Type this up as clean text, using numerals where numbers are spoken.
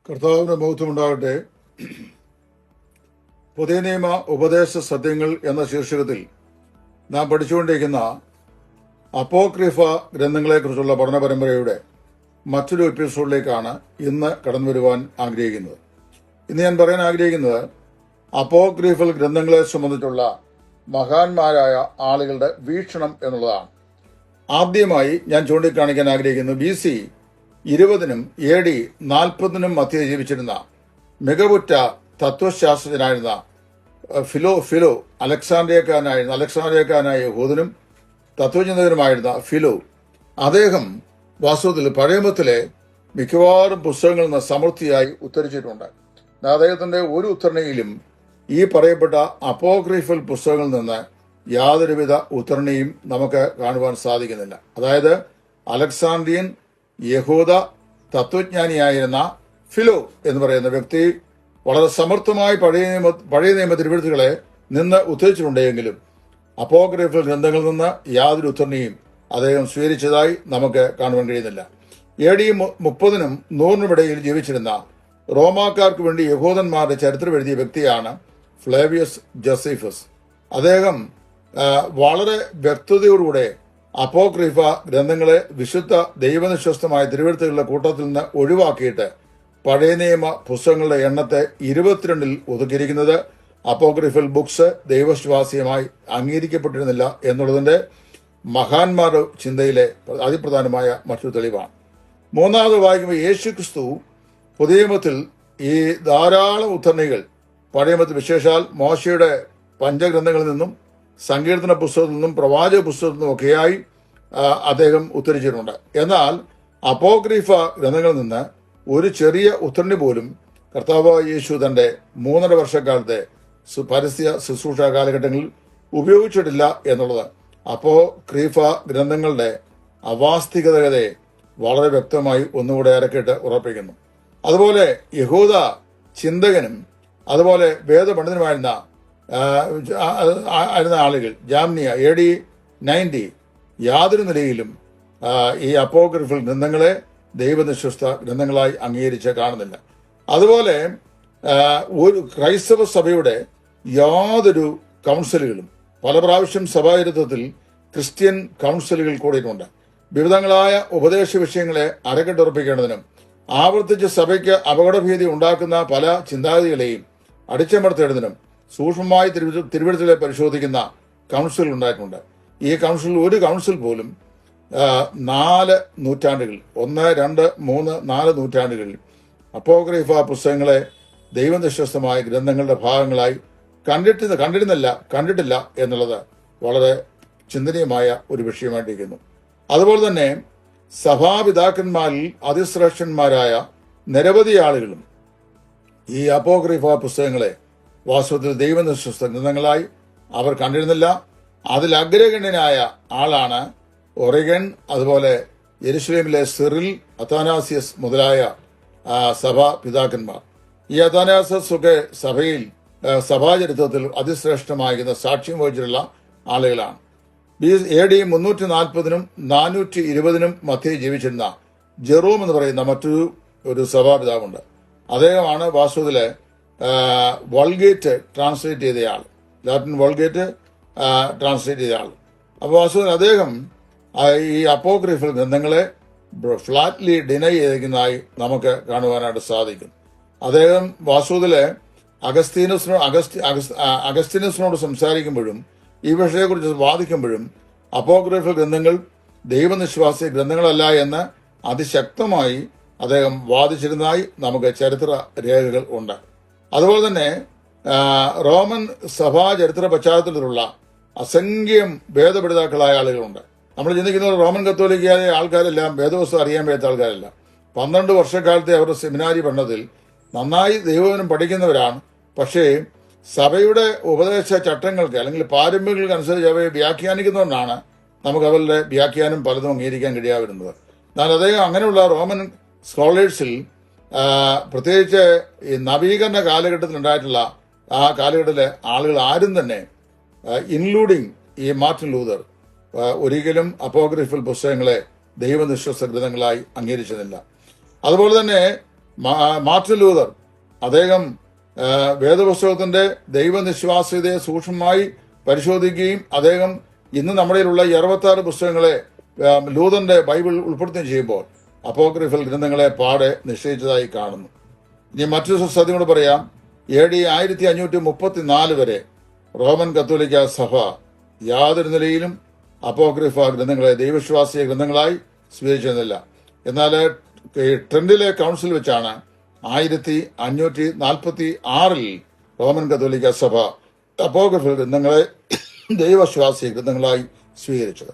കർത്താവിന്റെ മഹത്വമുണ്ടാകട്ടെ. പുതിയ നിയമ ഉപദേശ സത്യങ്ങൾ എന്ന ശീർഷകത്തിൽ നാം പഠിച്ചുകൊണ്ടിരിക്കുന്ന അപ്പോക്രിഫ ഗ്രന്ഥങ്ങളെക്കുറിച്ചുള്ള പഠന പരമ്പരയുടെ മറ്റൊരു എപ്പിസോഡിലേക്കാണ് ഇന്ന് കടന്നു വരുവാൻ ആഗ്രഹിക്കുന്നത്. ഇന്ന് ഞാൻ പറയാൻ ആഗ്രഹിക്കുന്നത് അപ്പോക്രിഫൽ ഗ്രന്ഥങ്ങളെ സംബന്ധിച്ചുള്ള മഹാന്മാരായ ആളുകളുടെ വീക്ഷണം എന്നുള്ളതാണ്. ആദ്യമായി ഞാൻ ചൂണ്ടിക്കാണിക്കാൻ ആഗ്രഹിക്കുന്നത് BC 20 AD 40 മധ്യേ ജീവിച്ചിരുന്ന മികവുറ്റ തത്വശാസ്ത്രജ്ഞനായിരുന്ന ഫിലോ അലക്സാണ്ട്രിയക്കാരനായ യഹൂദനും തത്വചിന്തകനുമായിരുന്ന ഫിലോ. അദ്ദേഹം വാസ്തവത്തിൽ പഴയമത്തിലെ മിക്കവാറും പുസ്തകങ്ങളിൽ നിന്ന് സമൃദ്ധിയായി ഉദ്ധരിച്ചിട്ടുണ്ട്. അദ്ദേഹത്തിന്റെ ഒരു ഉദ്ധരണിയിലും ഈ പറയപ്പെട്ട അപ്പോക്രിഫൽ പുസ്തകങ്ങളിൽ നിന്ന് യാതൊരുവിധ ഉദ്ധരണിയും നമുക്ക് കാണുവാൻ സാധിക്കുന്നില്ല. അതായത് അലക്സാണ്ട്രിയൻ യഹൂദ തത്വജ്ഞാനിയായിരുന്ന ഫിലോ എന്ന് പറയുന്ന വ്യക്തി വളരെ സമർത്ഥമായി പഴയ നിയമ തിരുവെഴുത്തുകളെ നിന്ന് ഉദ്ധരിച്ചിട്ടുണ്ടെങ്കിലും അപ്പോക്രിഫൽ ഗ്രന്ഥങ്ങളിൽ നിന്ന് യാതൊരു ഉദ്ധരണിയും അദ്ദേഹം സ്വീകരിച്ചതായി നമുക്ക് കാണുവാൻ കഴിയുന്നില്ല. AD 30 100 ജീവിച്ചിരുന്ന റോമാക്കാർക്ക് വേണ്ടി യഹൂദന്മാരുടെ ചരിത്രം എഴുതിയ വ്യക്തിയാണ് ഫ്ലേവിയസ് ജോസഫസ്. അദ്ദേഹം വളരെ വ്യക്തതയോടുകൂടെ അപ്പോക്രിഫ ഗ്രന്ഥങ്ങളെ വിശുദ്ധ ദൈവനിശ്വസ്തമായ തിരുവെഴുത്തുകളുടെ കൂട്ടത്തിൽ നിന്ന് ഒഴിവാക്കിയിട്ട് പഴയ നിയമ പുസ്തകങ്ങളുടെ എണ്ണത്തെ 22 ഒതുക്കിയിരിക്കുന്നത് അപ്പോക്രിഫൽ ബുക്സ് ദൈവവിശ്വാസ്യമായി അംഗീകരിക്കപ്പെട്ടിരുന്നില്ല എന്നുള്ളതിന്റെ മഹാന്മാരുടെ ചിന്തയിലെ അതിപ്രധാനമായ മറ്റൊരു തെളിവാണ്. മൂന്നാമത് വായിക്കുമ്പോൾ യേശുക്രിസ്തു പുതിയ നിയമത്തിൽ ഈ ധാരാളം ഉദ്ധരണികൾ പഴയ നിയമത്തിൽ വിശേഷാൽ മോശയുടെ പഞ്ചഗ്രന്ഥങ്ങളിൽ നിന്നും സങ്കീർത്തന പുസ്തകത്തിൽ നിന്നും പ്രവാചക പുസ്തകത്തിൽ നിന്നും ഒക്കെയായി അദ്ദേഹം ഉദ്ധരിച്ചിട്ടുണ്ട്. എന്നാൽ അപ്പോക്രിഫ ഗ്രന്ഥങ്ങളിൽ നിന്ന് ഒരു ചെറിയ ഉദ്ധരണി പോലും കർത്താവ് യേശു തന്റെ 3.5 വർഷക്കാലത്തെ പരസ്യ ശുശ്രൂഷ കാലഘട്ടങ്ങളിൽ ഉപയോഗിച്ചിട്ടില്ല എന്നുള്ളത് അപ്പോക്രിഫ ഗ്രന്ഥങ്ങളുടെ അവാസ്തവികതയെ വളരെ വ്യക്തമായി ഒന്നുകൂടെ അരക്കിട്ട് ഉറപ്പിക്കുന്നു. അതുപോലെ യഹൂദ ചിന്തകനും അതുപോലെ വേദപണ്ഡിതനുമായിരുന്ന ആളുകൾ ജാമ്നിയ AD 90 യാതൊരു നിലയിലും ഈ അപ്പോക്രിഫൽ ഗ്രന്ഥങ്ങളെ ദൈവനിശ്വസ്ത ഗ്രന്ഥങ്ങളായി അംഗീകരിച്ച് കാണുന്നില്ല. അതുപോലെ ഒരു ക്രൈസ്തവ സഭയുടെ യാതൊരു കൗൺസിലുകളും പല പ്രാവശ്യം സഭാചരിത്രത്തിൽ ക്രിസ്ത്യൻ കൗൺസിലുകൾ കൂടിയിട്ടുണ്ട്. വിവിധങ്ങളായ ഉപദേശ വിഷയങ്ങളെ അരക്കെട്ടുറപ്പിക്കേണ്ടതിനും ആവർത്തിച്ച് സഭയ്ക്ക് അപകടഭീതി ഉണ്ടാക്കുന്ന പല ചിന്താഗതികളെയും അടിച്ചമർത്തേണ്ടതിനും സൂക്ഷ്മമായി തിരുവെഴുത്തുകളെ പരിശോധിക്കുന്ന കൗൺസിൽ ഉണ്ടായിട്ടുണ്ട്. ഈ കൗൺസിൽ ഒരു കൗൺസിൽ പോലും 4 നൂറ്റാണ്ടുകൾ 1, 2, 3, 4 നൂറ്റാണ്ടുകളിൽ അപ്പോക്രിഫ പുസ്തകങ്ങളെ ദൈവനിശ്വസ്തമായ ഗ്രന്ഥങ്ങളുടെ ഭാഗങ്ങളായി കണ്ടിട്ടില്ല എന്നുള്ളത് വളരെ ചിന്തനീയമായ ഒരു വിഷയമായിട്ടിരിക്കുന്നു. അതുപോലെ തന്നെ സഭാപിതാക്കന്മാരിൽ അതിശ്രേഷ്ഠന്മാരായ നിരവധി ആളുകളും ഈ അപ്പോക്രിഫ പുസ്തകങ്ങളെ വാസ്തവത്തിൽ ദൈവനിശ്വസ്ത ഗ്രന്ഥങ്ങളായി അവർ കണ്ടിരുന്നില്ല. അതിൽ അഗ്രഗണ്യനായ ആളാണ് ഒറിഗൻ, അതുപോലെ യെരുശലേമിലെ സിറിൽ, അത്താനാസിയസ് മുതലായ സഭാ പിതാക്കന്മാർ. ഈ അത്താനാസിയസ് ഒക്കെ സഭാചരിത്രത്തിൽ അതിശ്രേഷ്ഠമായിരുന്ന സാക്ഷ്യം വഹിച്ചിട്ടുള്ള ആളുകളാണ്. AD 340 420 മധ്യേ ജീവിച്ചിരുന്ന ജെറോം എന്ന് പറയുന്ന മറ്റൊരു സഭാപിതാവുണ്ട്. അദ്ദേഹമാണ് വാസ്തവത്തിലെ വൾഗേറ്റ് ട്രാൻസ്ലേറ്റ് ചെയ്തയാൾ, ലാറ്റിൻ വൾഗേറ്റ് ട്രാൻസ്ലേറ്റ് ചെയ്തയാൾ. അപ്പോൾ വാസ്തവത്തിൽ അദ്ദേഹം ഈ അപ്പോക്രിഫൽ ഗ്രന്ഥങ്ങളെ ഫ്ലാറ്റ്ലി ഡിനൈ ചെയ്തിരിക്കുന്നതായി നമുക്ക് കാണുവാനായിട്ട് സാധിക്കും. അദ്ദേഹം വാസ്തവത്തിലെ അഗസ്തീനസിനോട് സംസാരിക്കുമ്പോഴും ഈ വിഷയത്തെക്കുറിച്ച് വാദിക്കുമ്പോഴും അപ്പോക്രിഫൽ ഗ്രന്ഥങ്ങൾ ദൈവനിശ്വാസി ഗ്രന്ഥങ്ങളല്ല എന്ന് അതിശക്തമായി അദ്ദേഹം വാദിച്ചിരുന്നതായി നമുക്ക് ചരിത്ര രേഖകൾ ഉണ്ട്. അതുപോലെ തന്നെ റോമൻ സഭാ ചരിത്ര പശ്ചാത്തലത്തിലുള്ള അസംഖ്യം വേദപഠിതാക്കളായ ആളുകളുണ്ട്. നമ്മൾ ചിന്തിക്കുന്നത് റോമൻ കത്തോലിക്കായ ആൾക്കാരെല്ലാം വേദവസ്തു അറിയാൻ പറ്റാത്ത ആൾക്കാരല്ല. 12 വർഷക്കാലത്തെ അവരുടെ സെമിനാരി പഠനത്തിൽ നന്നായി ദൈവവചനം പഠിക്കുന്നവരാണ്. പക്ഷേ സഭയുടെ ഉപദേശ ചട്ടങ്ങൾക്ക് അല്ലെങ്കിൽ പാരമ്പര്യങ്ങൾക്ക് അനുസരിച്ച് അവയെ വ്യാഖ്യാനിക്കുന്നതുകൊണ്ടാണ് നമുക്ക് അവരുടെ വ്യാഖ്യാനം പലതും അംഗീകരിക്കാൻ കഴിയാവുന്നത്. എന്നാൽ അദ്ദേഹം അങ്ങനെയുള്ള റോമൻ സ്കോളേഴ്സിൽ പ്രത്യേകിച്ച് ഈ നവീകരണ കാലഘട്ടത്തിൽ ഉണ്ടായിട്ടുള്ള ആ കാലഘട്ടത്തിലെ ആളുകൾ ആരും തന്നെ ഇൻക്ലൂഡിങ് ഈ മാർട്ടിൻ ലൂതർ ഒരിക്കലും അപ്പോക്രിഫൽ പുസ്തകങ്ങളെ ദൈവനിശ്വസ്ത ഗ്രന്ഥങ്ങളായി അംഗീകരിച്ചതില്ല. അതുപോലെ തന്നെ മാർട്ടിൻ ലൂതർ അദ്ദേഹം വേദപുസ്തകത്തിന്റെ ദൈവനിശ്വാസ്യതയെ സൂക്ഷ്മമായി പരിശോധിക്കുകയും അദ്ദേഹം ഇന്ന് നമ്മുടെ കയ്യിലുള്ള 66 പുസ്തകങ്ങളെ ലൂതറിന്റെ ബൈബിൾ ഉൾപ്പെടുത്തുകയും ചെയ്യുമ്പോൾ അപ്പോക്രിഫൽ ഗ്രന്ഥങ്ങളെ പാടെ നിശ്ചയിച്ചതായി കാണുന്നു. ഇനി മറ്റൊരു സത്യം കൂടെ പറയാം. AD 1534 വരെ റോമൻ കത്തോലിക്ക സഭ യാതൊരു നിലയിലും അപ്പോക്രിഫ ഗ്രന്ഥങ്ങളെ ദൈവവിശ്വാസിയ ഗ്രന്ഥങ്ങളായി സ്വീകരിച്ചിരുന്നില്ല. എന്നാൽ ട്രെൻഡിലെ കൗൺസിൽ വെച്ചാണ് 1546 റോമൻ കത്തോലിക്ക സഭ അപ്പോക്രിഫൽ ഗ്രന്ഥങ്ങളെ ദൈവവിശ്വാസിയ ഗ്രന്ഥങ്ങളായി സ്വീകരിച്ചത്.